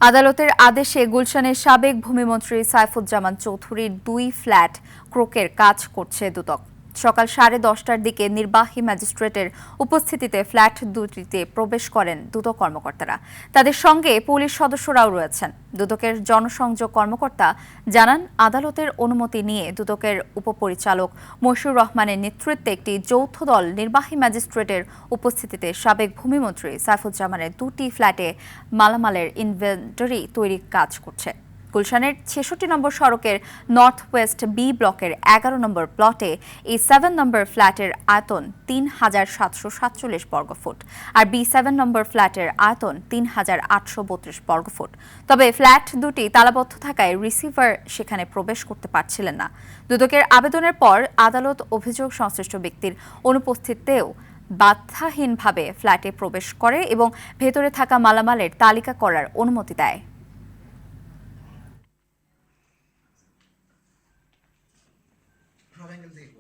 আদালতের আদেশে গুলশানের সাবেক ভূমিমন্ত্রী সাইফুজ্জামান চৌধুরীর 2 ফ্ল্যাট ক্রোকের কাজ করছে দুদক। সকাল 10:30টার দিকে নির্বাহী ম্যাজিস্ট্রেটের উপস্থিতিতে ফ্ল্যাট দুটিতে প্রবেশ করেন দুদক কর্মকর্তারা। তাদের সঙ্গে পুলিশ সদস্যরাও রয়েছেন। দুদকের জনসংযোগ কর্মকর্তা জানান, আদালতের অনুমতি নিয়ে দুদকের উপপরিচালক মশিউর রহমানের নেতৃত্বে একটি যৌথ দল নির্বাহী ম্যাজিস্ট্রেটের উপস্থিতিতে সাবেক ভূমিমন্ত্রী সাইফুজ্জামানের 2টি ফ্ল্যাটে মালামালের ইনভেন্টরি তৈরির কাজ করছে। গুলশানের 66 নম্বর সড়কের নর্থ ওয়েস্ট বি ব্লকের 11 নম্বর প্লটে এই 7 নম্বর ফ্ল্যাটের আয়তন 3,747 বর্গফুট আর B7 নম্বর ফ্ল্যাটের আয়তন 3,832 বর্গফুট। তবে ফ্ল্যাট দুটি তালাবদ্ধ থাকায় রিসিভার সেখানে প্রবেশ করতে পারছিলেন না। দুদকের আবেদনের পর আদালত অভিযোগ সংশ্লিষ্ট ব্যক্তির অনুপস্থিতিতেও বাধাহীনভাবে ফ্ল্যাটে প্রবেশ করে এবং ভেতরে থাকা মালামালের তালিকা করার অনুমতি দেয়। সব অ্যাঙ্গেল থেকে